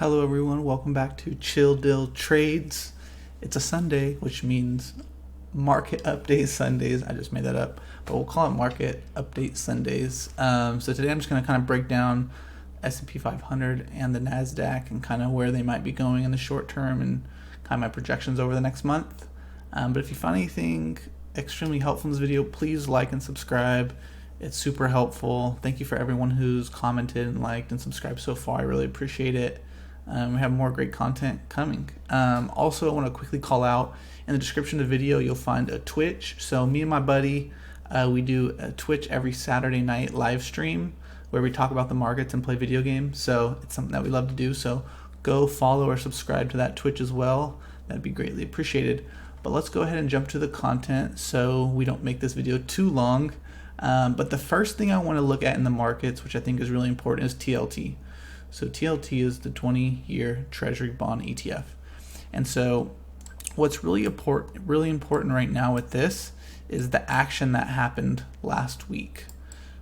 Hello everyone, welcome back to Chill Dill Trades. It's a Sunday, which means market update Sundays. I just made that up, but we'll call it market update Sundays. So today I'm just going to kind of break down S&P 500 and the NASDAQ and kind of where they might be going in the short term and kind of my projections over the next month. But if you find anything extremely helpful in this video, please like and subscribe. It's super helpful. Thank you for everyone who's commented and liked and subscribed so far. I really appreciate it. We have more great content coming. Also, I want to quickly call out in the description of the video, you'll find a Twitch. So me and my buddy, we do a Twitch every Saturday night live stream where we talk about the markets and play video games. So it's something that we love to do. So go follow or subscribe to that Twitch as well. That'd be greatly appreciated. But let's go ahead and jump to the content so we don't make this video too long. But the first thing I want to look at in the markets, which I think is really important, is TLT. So TLT is the 20-year Treasury bond ETF. And so what's really important right now with this is the action that happened last week.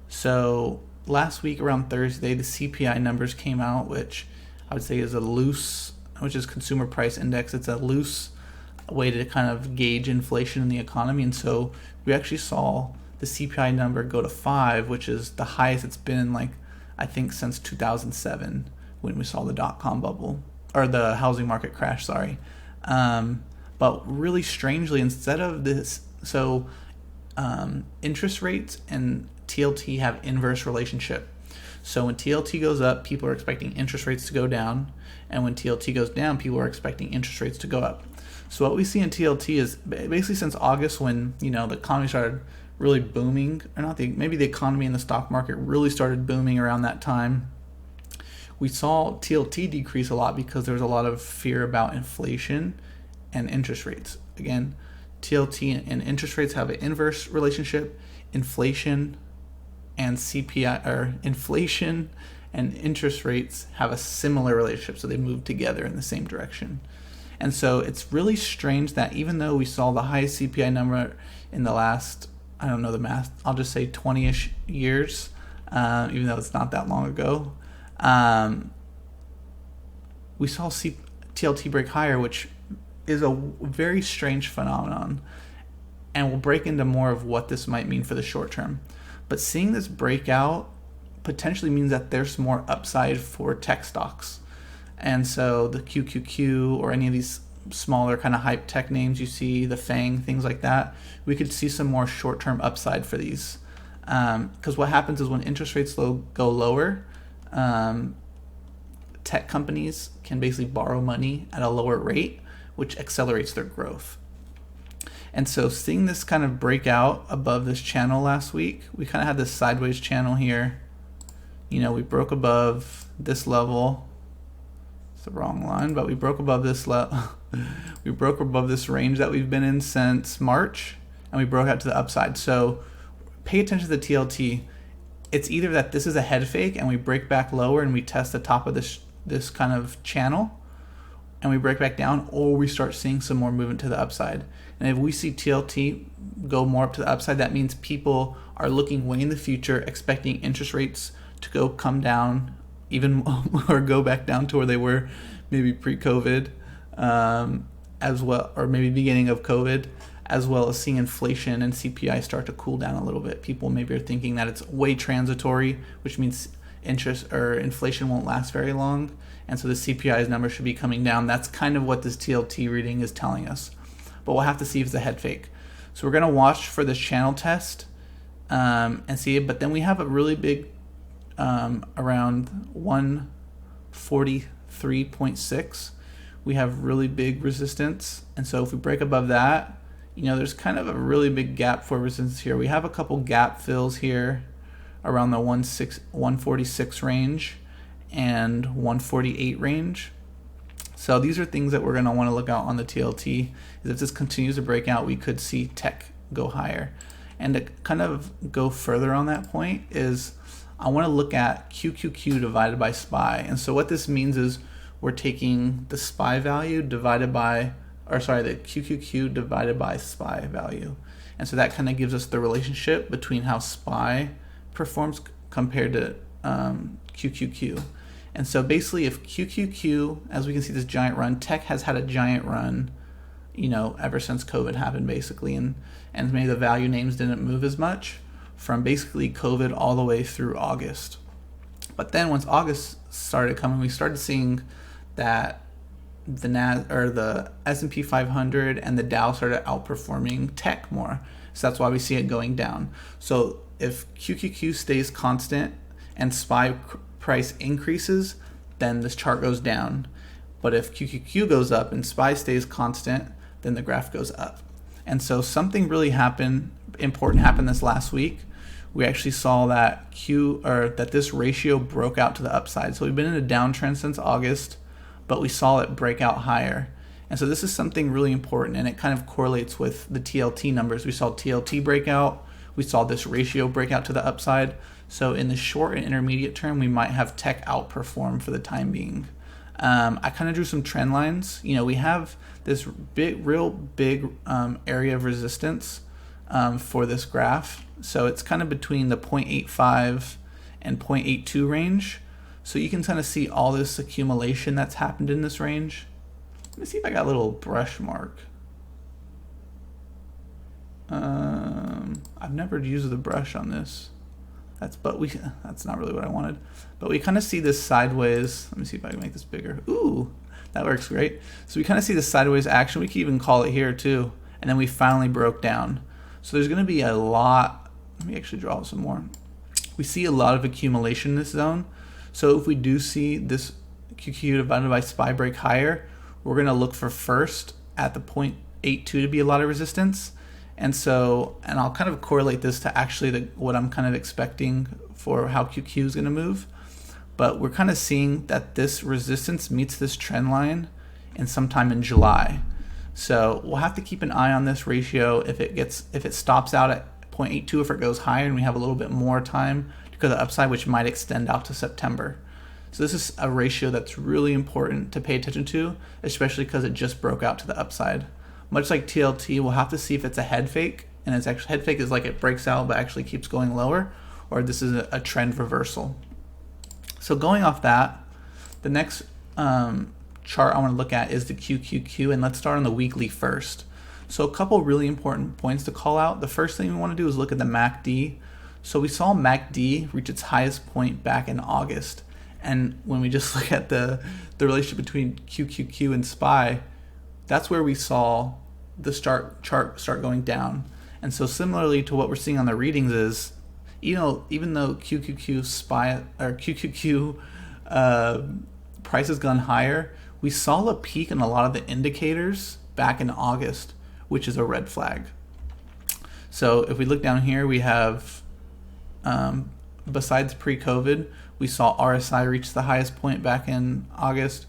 So last week around Thursday, the CPI numbers came out, which I would say is which is Consumer Price Index. It's a loose way to kind of gauge inflation in the economy. And so we actually saw the CPI number go to 5, which is the highest it's been I think since 2007 when we saw the dot-com bubble or the housing market crash, sorry. But really strangely, instead of this, so interest rates and TLT have inverse relationship. So when TLT goes up, people are expecting interest rates to go down. And when TLT goes down, people are expecting interest rates to go up. So what we see in TLT is basically since August when, the economy started really booming, or maybe the economy and the stock market really started booming around that time, we saw TLT decrease a lot because there was a lot of fear about inflation and interest rates. Again, TLT and interest rates have an inverse relationship. Inflation and CPI, or inflation and interest rates have a similar relationship, so they move together in the same direction. And so it's really strange that even though we saw the highest CPI number in the last, I don't know the math, I'll just say 20-ish years, even though it's not that long ago, we saw TLT break higher, which is a very strange phenomenon. And we'll break into more of what this might mean for the short term. But seeing this breakout potentially means that there's more upside for tech stocks. And so the QQQ or any of these smaller kind of hype tech names you see, the FANG, things like that, we could see some more short-term upside for these. Because what happens is when interest rates go lower, tech companies can basically borrow money at a lower rate, which accelerates their growth. And so seeing this kind of break out above this channel last week, we kind of had this sideways channel here. We broke above this level. It's the wrong line, but we broke above this we broke above this range that we've been in since March, and we broke out to the upside. So pay attention to the TLT. It's either that this is a head fake and we break back lower and we test the top of this kind of channel and we break back down, or we start seeing some more movement to the upside. And if we see TLT go more up to the upside, that means people are looking way in the future, expecting interest rates to come down even or go back down to where they were maybe pre-COVID, as well, or maybe beginning of COVID, as well as seeing inflation and CPI start to cool down a little bit. People maybe are thinking that it's way transitory, which means interest or inflation won't last very long, and so the CPI's number should be coming down. That's kind of what this TLT reading is telling us, but we'll have to see if it's a head fake. So we're going to watch for this channel test and see it, but then we have a really big around 143.6. we have really big resistance, and so if we break above that, there's kind of a really big gap for resistance here. We have a couple gap fills here around the 146 range and 148 range. So these are things that we're going to want to look out on the TLT. Is if this continues to break out, we could see tech go higher. And to kind of go further on that point is I want to look at QQQ divided by SPY. And so what this means is we're taking the SPY value the QQQ divided by SPY value. And so that kind of gives us the relationship between how SPY performs compared to QQQ. And so basically if QQQ, as we can see this giant run, tech has had a giant run, ever since COVID happened basically, and maybe the value names didn't move as much from basically COVID all the way through August. But then once August started coming, we started seeing that the S&P 500 and the Dow started outperforming tech more. So that's why we see it going down. So if QQQ stays constant and SPY price increases, then this chart goes down. But if QQQ goes up and SPY stays constant, then the graph goes up. And so something really important happened this last week. We actually saw that that this ratio broke out to the upside. So we've been in a downtrend since August, but we saw it break out higher. And so this is something really important, and it kind of correlates with the TLT numbers. We saw TLT break out. We saw this ratio break out to the upside. So in the short and intermediate term, we might have tech outperform for the time being. I kind of drew some trend lines. We have this real big area of resistance for this graph. So it's kind of between the 0.85 and 0.82 range. So you can kind of see all this accumulation that's happened in this range. Let me see if I got a little brush mark. I've never used the brush on this. That's not really what I wanted. But we kind of see this sideways. Let me see if I can make this bigger. Ooh, that works great. So we kind of see the sideways action. We can even call it here too. And then we finally broke down. So there's going to be a lot. Let me actually draw some more. We see a lot of accumulation in this zone. So if we do see this QQ divided by SPY break higher, we're going to look for first at the 0.82 to be a lot of resistance. And I'll kind of correlate this to actually what I'm kind of expecting for how QQ is going to move. But we're kind of seeing that this resistance meets this trend line in sometime in July. So we'll have to keep an eye on this ratio. If it stops out at 0.82, if it goes higher and we have a little bit more time to go to the upside, which might extend out to September. So this is a ratio that's really important to pay attention to, especially because it just broke out to the upside. Much like TLT, we'll have to see if it's a head fake, and its actually head fake is like it breaks out but actually keeps going lower, or this is a trend reversal. So going off that, the next chart I want to look at is the QQQ, and let's start on the weekly first. So a couple really important points to call out. The first thing we want to do is look at the MACD. So we saw MACD reach its highest point back in August, and when we just look at the relationship between QQQ and SPY, that's where we saw the chart start going down. And so similarly to what we're seeing on the readings is, even though QQQ SPY or QQQ price has gone higher, we saw a peak in a lot of the indicators back in August, which is a red flag. So if we look down here, we have, besides pre-COVID, we saw RSI reach the highest point back in August.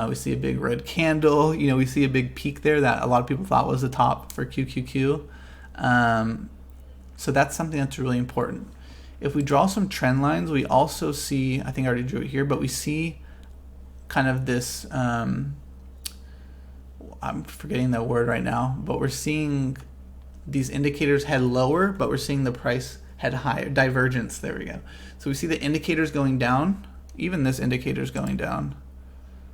We see a big red candle. We see a big peak there that a lot of people thought was the top for QQQ. So that's something that's really important. If we draw some trend lines, we also see, I think I already drew it here, but we see kind of this, I'm forgetting that word right now, but we're seeing these indicators head lower, but we're seeing the price head higher, divergence, there we go. So we see the indicators going down, even this indicator is going down.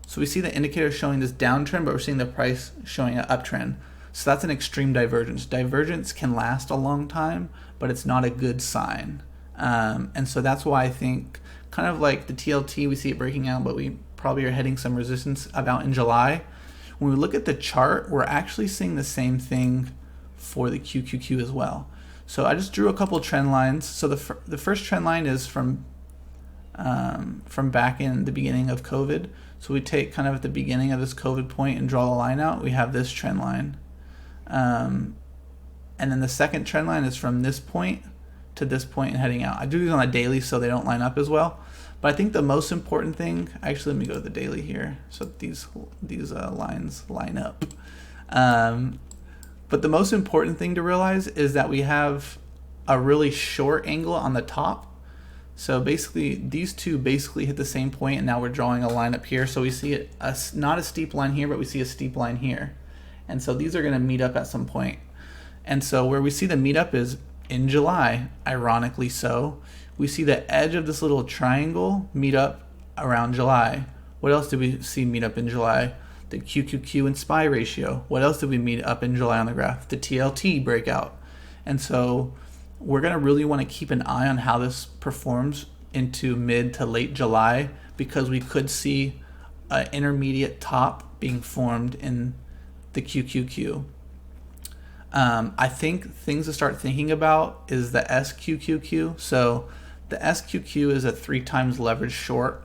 So we see the indicator showing this downtrend, but we're seeing the price showing an uptrend. So that's an extreme divergence. Divergence can last a long time, but it's not a good sign. And so that's why I think kind of like the TLT, we see it breaking out, but we probably are hitting some resistance about in July. When we look at the chart, we're actually seeing the same thing for the QQQ as well. So I just drew a couple trend lines. So the first trend line is from back in the beginning of COVID. So we take kind of at the beginning of this COVID point and draw the line out. We have this trend line. And then the second trend line is from this point to this point and heading out. I do these on a daily so they don't line up as well. But I think the most important thing, actually let me go to the daily here so that these lines line up. But the most important thing to realize is that we have a really short angle on the top. So basically these two basically hit the same point, and now we're drawing a line up here. So we see not a steep line here, but we see a steep line here. And so these are going to meet up at some point. And so where we see the meetup is in July, ironically so. We see the edge of this little triangle meet up around July. What else did we see meet up in July? The QQQ and SPY ratio. What else did we meet up in July on the graph? The TLT breakout. And so we're going to really want to keep an eye on how this performs into mid to late July, because we could see an intermediate top being formed in the QQQ. I think things to start thinking about is the SQQQ. So the SQQ is a 3 times leverage short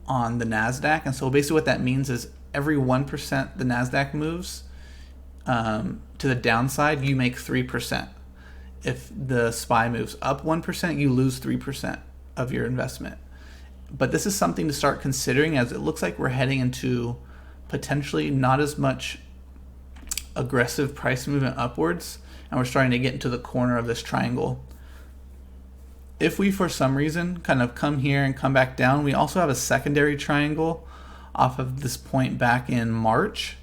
on the NASDAQ. And so basically what that means is every 1% the NASDAQ moves to the downside, you make 3%. If the SPY moves up 1%, you lose 3% of your investment. But this is something to start considering, as it looks like we're heading into potentially not as much aggressive price movement upwards, and we're starting to get into the corner of this triangle. If we for some reason kind of come here and come back down, we also have a secondary triangle off of this point back in March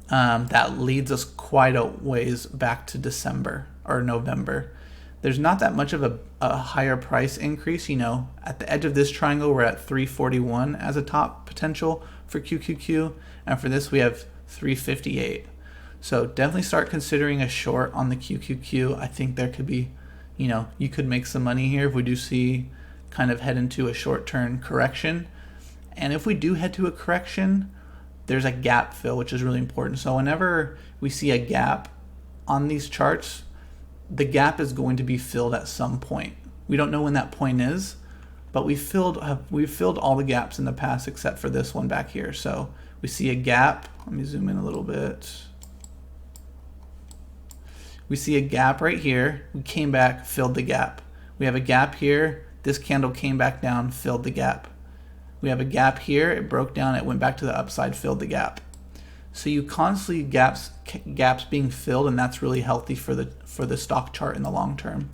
that leads us quite a ways back to December or November. There's not that much of a higher price increase. At the edge of this triangle, we're at 341 as a top potential for QQQ, and for this we have 358. So definitely start considering a short on the QQQ. I think there could be, you could make some money here if we do see kind of head into a short-term correction. And if we do head to a correction, there's a gap fill, which is really important. So whenever we see a gap on these charts, the gap is going to be filled at some point. We don't know when that point is, but we've filled all the gaps in the past except for this one back here. So we see a gap. Let me zoom in a little bit. We see a gap right here. We came back, filled the gap. We have a gap here. This candle came back down, filled the gap. We have a gap here. It broke down. It went back to the upside, filled the gap. So you constantly gaps being filled, and that's really healthy for the stock chart in the long term.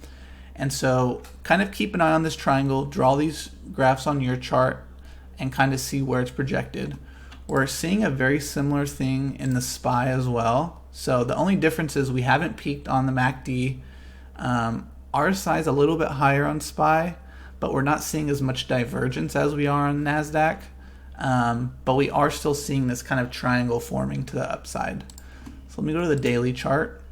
And so kind of keep an eye on this triangle, draw these graphs on your chart, and kind of see where it's projected. We're seeing a very similar thing in the SPY as well. So the only difference is we haven't peaked on the MACD. RSI is a little bit higher on SPY, but we're not seeing as much divergence as we are on NASDAQ. But we are still seeing this kind of triangle forming to the upside. So let me go to the daily chart.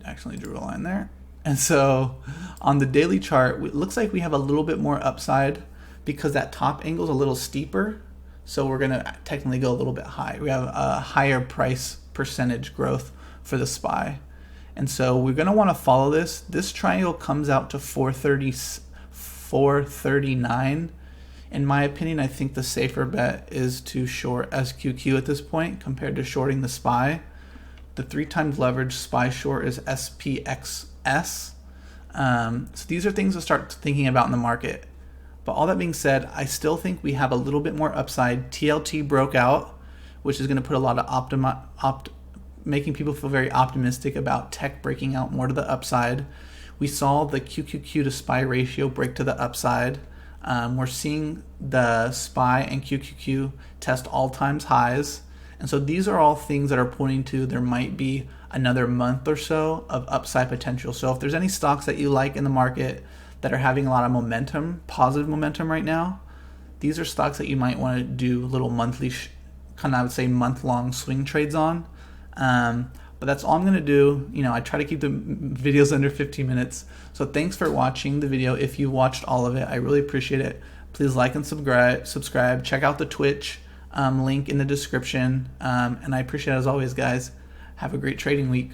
I accidentally drew a line there. And so on the daily chart, it looks like we have a little bit more upside because that top angle is a little steeper. So we're going to technically go a little bit high. We have a higher price percentage growth for the SPY. And so we're going to want to follow this. This triangle comes out to 439. In my opinion, I think the safer bet is to short SQQ at this point compared to shorting the SPY. The 3 times leverage SPY short is SPXS. So these are things to start thinking about in the market. But all that being said, I still think we have a little bit more upside. TLT broke out, which is going to put a lot of making people feel very optimistic about tech breaking out more to the upside. We saw the QQQ to SPY ratio break to the upside. We're seeing the SPY and QQQ test all-time highs. And so these are all things that are pointing to there might be another month or so of upside potential. So if there's any stocks that you like in the market that are having a lot of momentum, positive momentum right now, these are stocks that you might want to do little monthly, I would say month-long swing trades on. But that's all I'm going to do. I try to keep the videos under 15 minutes. So thanks for watching the video. If you watched all of it, I really appreciate it. Please like and subscribe. Check out the Twitch link in the description. And I appreciate it as always, guys. Have a great trading week.